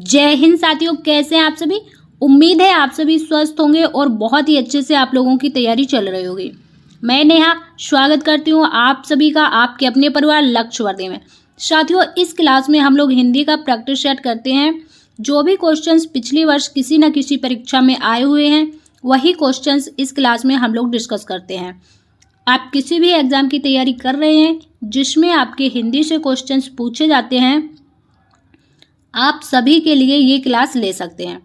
जय हिंद साथियों, कैसे हैं आप सभी। उम्मीद है आप सभी स्वस्थ होंगे और बहुत ही अच्छे से आप लोगों की तैयारी चल रही होगी। मैं नेहा स्वागत करती हूँ आप सभी का आपके अपने परिवार लक्ष्यवर्धी में। साथियों, इस क्लास में हम लोग हिंदी का प्रैक्टिस सेट करते हैं। जो भी क्वेश्चंस पिछले वर्ष किसी न किसी परीक्षा में आए हुए हैं वही क्वेश्चंस इस क्लास में हम लोग डिस्कस करते हैं। आप किसी भी एग्जाम की तैयारी कर रहे हैं जिसमें आपके हिंदी से क्वेश्चंस पूछे जाते हैं, आप सभी के लिए ये क्लास ले सकते हैं।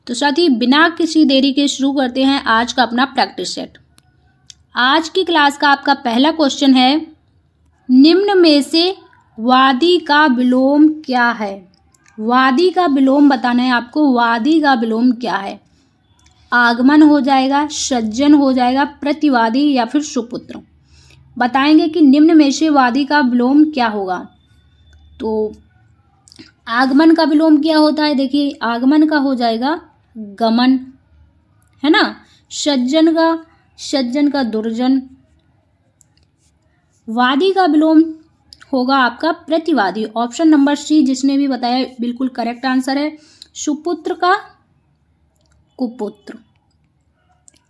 तो साथी, बिना किसी देरी के शुरू करते हैं आज का अपना प्रैक्टिस सेट। आज की क्लास का आपका पहला क्वेश्चन है, निम्न में से वादी का विलोम क्या है। वादी का विलोम बताना है आपको। वादी का विलोम क्या है? आगमन हो जाएगा, सज्जन हो जाएगा, प्रतिवादी या फिर सुपुत्र। बताएंगे कि निम्न में से वादी का विलोम क्या होगा। तो आगमन का विलोम क्या होता है? देखिए, आगमन का हो जाएगा गमन, है ना। सज्जन का दुर्जन। वादी का विलोम होगा आपका प्रतिवादी। ऑप्शन नंबर सी जिसने भी बताया बिल्कुल करेक्ट आंसर है। सुपुत्र का कुपुत्र।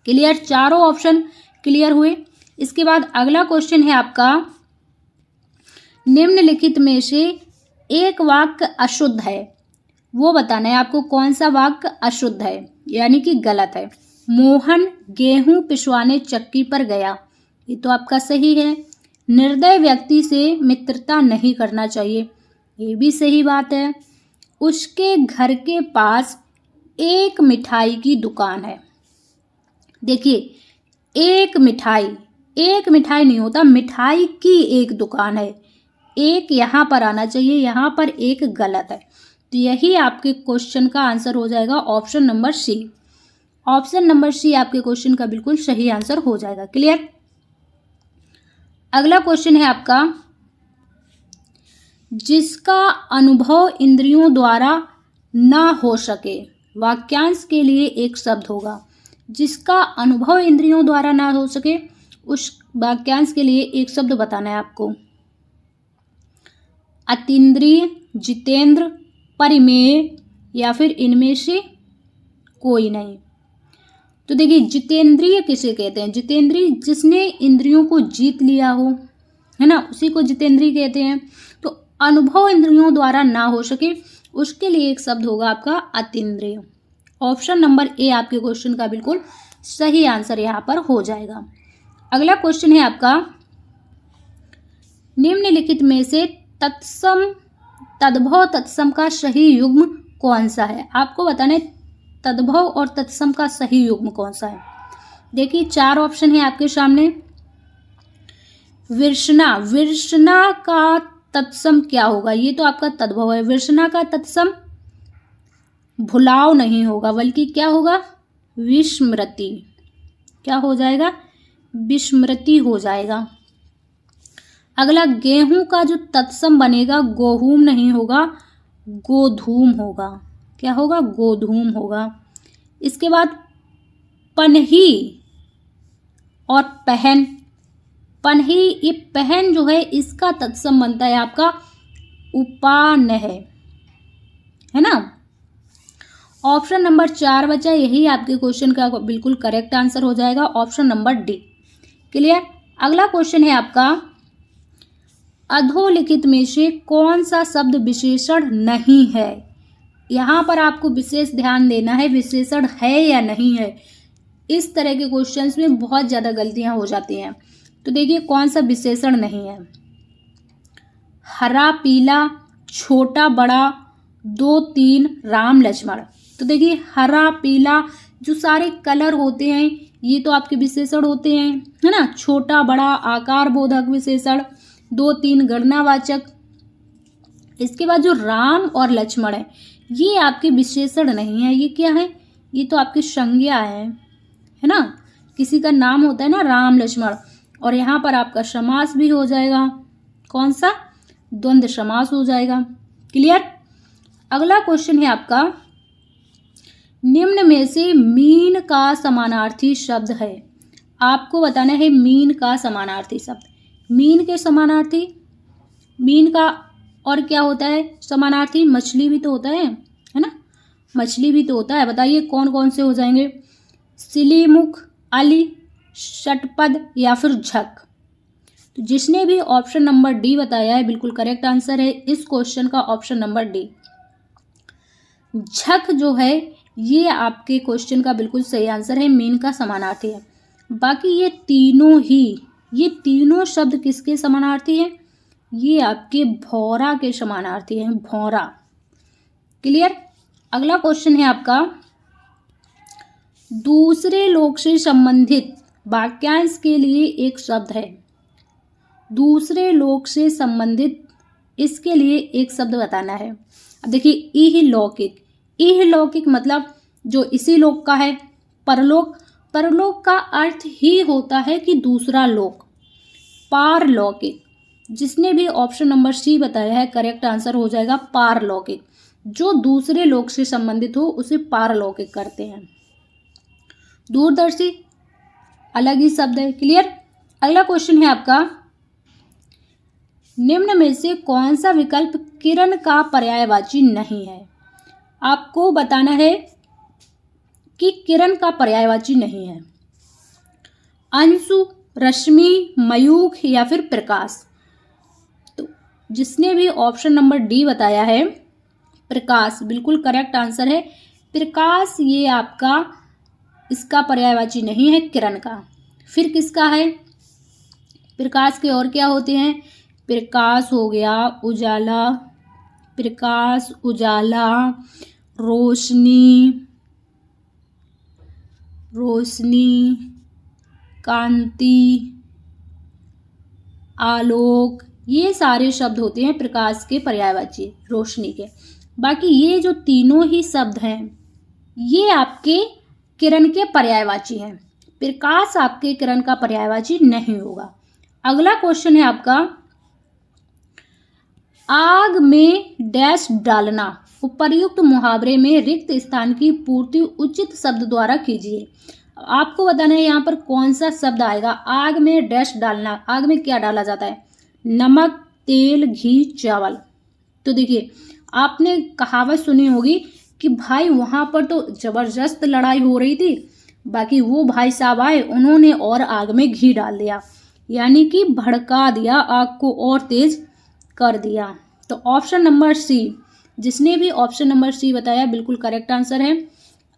क्लियर? चारों ऑप्शन क्लियर हुए। इसके बाद अगला क्वेश्चन है आपका, निम्नलिखित में से एक वाक्य अशुद्ध है, वो बताना है आपको। कौन सा वाक्य अशुद्ध है यानी कि गलत है? मोहन गेहूं पिसवाने चक्की पर गया, ये तो आपका सही है। निर्दय व्यक्ति से मित्रता नहीं करना चाहिए, ये भी सही बात है। उसके घर के पास एक मिठाई की दुकान है। देखिए, एक मिठाई नहीं होता, मिठाई की एक दुकान है। एक यहाँ पर आना चाहिए, यहाँ पर एक गलत है। तो यही आपके क्वेश्चन का आंसर हो जाएगा option number C. Option number C आपके क्वेश्चन का बिल्कुल सही आंसर हो जाएगा। क्लियर? अगला क्वेश्चन है आपका, जिसका अनुभव इंद्रियों द्वारा ना हो सके, वाक्यांश के लिए एक शब्द होगा। जिसका अनुभव इंद्रियों द्वारा ना हो सके, उस वाक्यांश के लिए एक शब्द बताना है आपको। अतीन्द्रिय, जितेंद्र, परिमेय या फिर इनमें से कोई नहीं। तो देखिए, जितेंद्रिय किसे कहते हैं? जितेंद्रिय जिसने इंद्रियों को जीत लिया हो, है ना, उसी को जितेंद्रिय कहते हैं। तो अनुभव इंद्रियों द्वारा ना हो सके, उसके लिए एक शब्द होगा आपका अतीन्द्रिय। ऑप्शन नंबर ए आपके क्वेश्चन का बिल्कुल सही आंसर यहाँ पर हो जाएगा। अगला क्वेश्चन है आपका, निम्नलिखित में से तत्सम, तद्भव, तत्सम का सही युग्म कौन सा है? आपको बताना है तद्भव और तत्सम का सही युग्म कौन सा है। देखिए, चार ऑप्शन है आपके सामने। विर्षणा का तत्सम क्या होगा? ये तो आपका तद्भव है। विर्षणा का तत्सम भुलाव नहीं होगा, बल्कि क्या होगा? विस्मृति। क्या हो जाएगा? विस्मृति हो जाएगा। अगला, गेहूं का जो तत्सम बनेगा गोहूम नहीं होगा, गोधूम होगा। क्या होगा? गोधूम होगा। इसके बाद पनही और पहन। पनही, ये पहन जो है इसका तत्सम बनता है आपका उपानह, है ना। ऑप्शन नंबर 4 बचा, यही आपके क्वेश्चन का बिल्कुल करेक्ट आंसर हो जाएगा, ऑप्शन नंबर डी। क्लियर? अगला क्वेश्चन है आपका, अधोलिखित में से कौन सा शब्द विशेषण नहीं है? यहाँ पर आपको विशेष ध्यान देना है, विशेषण है या नहीं है। इस तरह के क्वेश्चंस में बहुत ज़्यादा गलतियाँ हो जाती हैं। तो देखिए, कौन सा विशेषण नहीं है? हरा पीला, छोटा बड़ा, 2 3, राम लक्ष्मण। तो देखिए, हरा पीला जो सारे कलर होते हैं ये तो आपके विशेषण होते हैं, है ना। छोटा बड़ा आकार बोधक विशेषण, 2 3 गणनावाचक। इसके बाद जो राम और लक्ष्मण है ये आपके विशेषण नहीं है। ये क्या है? ये तो आपकी संज्ञा है ना। किसी का नाम होता है ना, राम लक्ष्मण, और यहाँ पर आपका समास भी हो जाएगा। कौन सा? द्वंद्व समास हो जाएगा। क्लियर? अगला क्वेश्चन है आपका, निम्न में से मीन का समानार्थी शब्द है। आपको बताना है मीन का समानार्थी शब्द। मीन के समानार्थी, मीन का और क्या होता है समानार्थी? मछली भी तो होता है ना। मछली भी तो होता है। बताइए कौन कौन से हो जाएंगे? सिलीमुख, अली, षटपद या फिर झक। तो जिसने भी ऑप्शन नंबर डी बताया है बिल्कुल करेक्ट आंसर है इस क्वेश्चन का ऑप्शन नंबर डी। झक जो है ये आपके क्वेश्चन का बिल्कुल सही आंसर है, मीन का समानार्थी है। बाकी ये तीनों शब्द किसके समानार्थी हैं? ये आपके भौरा के समानार्थी हैं, भौरा। क्लियर? अगला क्वेश्चन है आपका, दूसरे लोक से संबंधित वाक्यांश के लिए एक शब्द है। दूसरे लोक से संबंधित इसके लिए एक शब्द बताना है। अब देखिए, इहलौकिक, इहलौकिक मतलब जो इसी लोक का है। परलोक, परलोक का अर्थ ही होता है कि दूसरा लोक। पारलौकिक, जिसने भी ऑप्शन नंबर सी बताया है करेक्ट आंसर हो जाएगा पारलौकिक। जो दूसरे लोक से संबंधित हो उसे पारलौकिक करते हैं। दूरदर्शी अलग ही शब्द है। क्लियर? अगला क्वेश्चन है आपका, निम्न में से कौन सा विकल्प किरण का पर्यायवाची नहीं है? आपको बताना है कि किरण का पर्यायवाची नहीं है। अंशु, रश्मि, मयूख या फिर प्रकाश। तो जिसने भी ऑप्शन नंबर डी बताया है प्रकाश, बिल्कुल करेक्ट आंसर है। प्रकाश ये आपका इसका पर्यायवाची नहीं है किरण का। फिर किसका है? प्रकाश के और क्या होते हैं? प्रकाश हो गया उजाला, प्रकाश, उजाला, रोशनी, रोशनी, कांति, आलोक, ये सारे शब्द होते हैं प्रकाश के पर्यायवाची, रोशनी के। बाकी ये जो तीनों ही शब्द हैं ये आपके किरण के पर्यायवाची हैं। प्रकाश आपके किरण का पर्यायवाची नहीं होगा। अगला क्वेश्चन है आपका, आग में डैश डालना। उपर्युक्त मुहावरे में रिक्त स्थान की पूर्ति उचित शब्द द्वारा कीजिए। आपको बताना है यहाँ पर कौन सा शब्द आएगा। आग में डैश डालना, आग में क्या डाला जाता है? नमक, तेल, घी, चावल। तो देखिए, आपने कहावत सुनी होगी कि भाई वहाँ पर तो जबरदस्त लड़ाई हो रही थी, बाकी वो भाई साहब आए, उन्होंने और आग में घी डाल दिया, यानी कि भड़का दिया, आग को और तेज कर दिया। तो ऑप्शन नंबर सी, जिसने भी ऑप्शन नंबर सी बताया बिल्कुल करेक्ट आंसर है।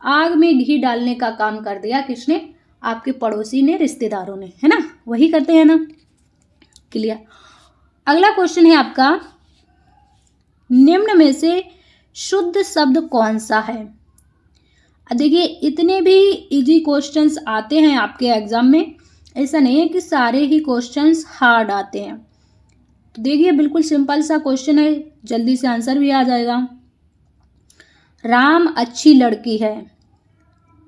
आग में घी डालने का काम कर दिया किसने? आपके पड़ोसी ने, रिश्तेदारों ने, है ना? वही करते हैं ना। क्लियर? अगला क्वेश्चन है आपका, निम्न में से शुद्ध शब्द कौन सा है? देखिए, इतने भी इजी क्वेश्चंस आते हैं आपके एग्जाम में, ऐसा नहीं है कि सारे ही क्वेश्चंस हार्ड आते हैं। तो देखिए, बिल्कुल सिंपल सा क्वेश्चन है, जल्दी से आंसर भी आ जाएगा। राम अच्छी लड़की है,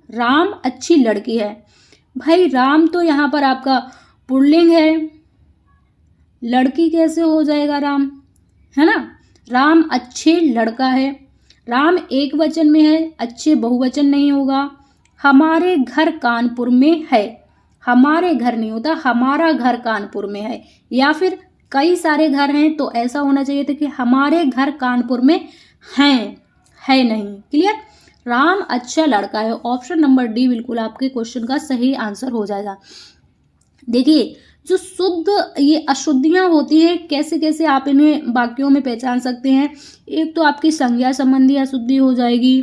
राम अच्छी लड़की है। भाई राम तो यहाँ पर आपका पुल्लिंग है, लड़की कैसे हो जाएगा राम, है ना? राम अच्छे लड़का है, राम एक वचन में है, अच्छे बहुवचन नहीं होगा। हमारे घर कानपुर में है, हमारे घर नहीं होता, हमारा घर कानपुर में है। या फिर कई सारे घर हैं तो ऐसा होना चाहिए था कि हमारे घर कानपुर में हैं, है नहीं। क्लियर? राम अच्छा लड़का है, ऑप्शन नंबर डी बिल्कुल आपके क्वेश्चन का सही आंसर हो जाएगा। देखिए, जो शुद्ध ये अशुद्धियां होती है, कैसे कैसे आप इन्हें वाक्यों में पहचान सकते हैं। एक तो आपकी संज्ञा संबंधी अशुद्धि हो जाएगी,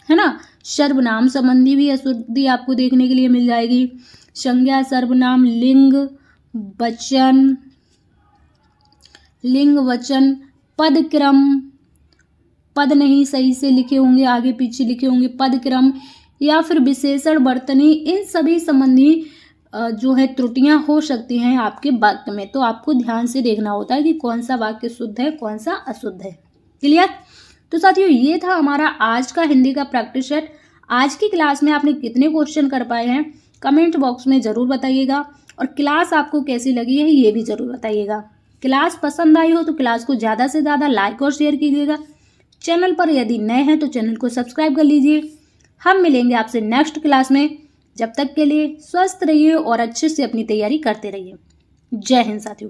है ना? सर्वनाम संबंधी भी अशुद्धि आपको देखने के लिए मिल जाएगी। संज्ञा, सर्वनाम, लिंग, वचन, लिंग, वचन, पद क्रम, पद नहीं सही से लिखे होंगे, आगे पीछे लिखे होंगे, पद क्रम, या फिर विशेषण, वर्तनी, इन सभी संबंधी जो है त्रुटियां हो सकती हैं आपके वाक्य में। तो आपको ध्यान से देखना होता है कि कौन सा वाक्य शुद्ध है, कौन सा अशुद्ध है। क्लियर? तो साथियों, ये था हमारा आज का हिंदी का प्रैक्टिस सेट। आज की क्लास में आपने कितने क्वेश्चन कर पाए हैं कमेंट बॉक्स में ज़रूर बताइएगा, और क्लास आपको कैसी लगी है ये भी ज़रूर बताइएगा। क्लास पसंद आई हो तो क्लास को ज़्यादा से ज़्यादा लाइक और शेयर कीजिएगा। चैनल पर यदि नए हैं तो चैनल को सब्सक्राइब कर लीजिए। हम मिलेंगे आपसे नेक्स्ट क्लास में। जब तक के लिए स्वस्थ रहिए और अच्छे से अपनी तैयारी करते रहिए। जय हिंद साथियों।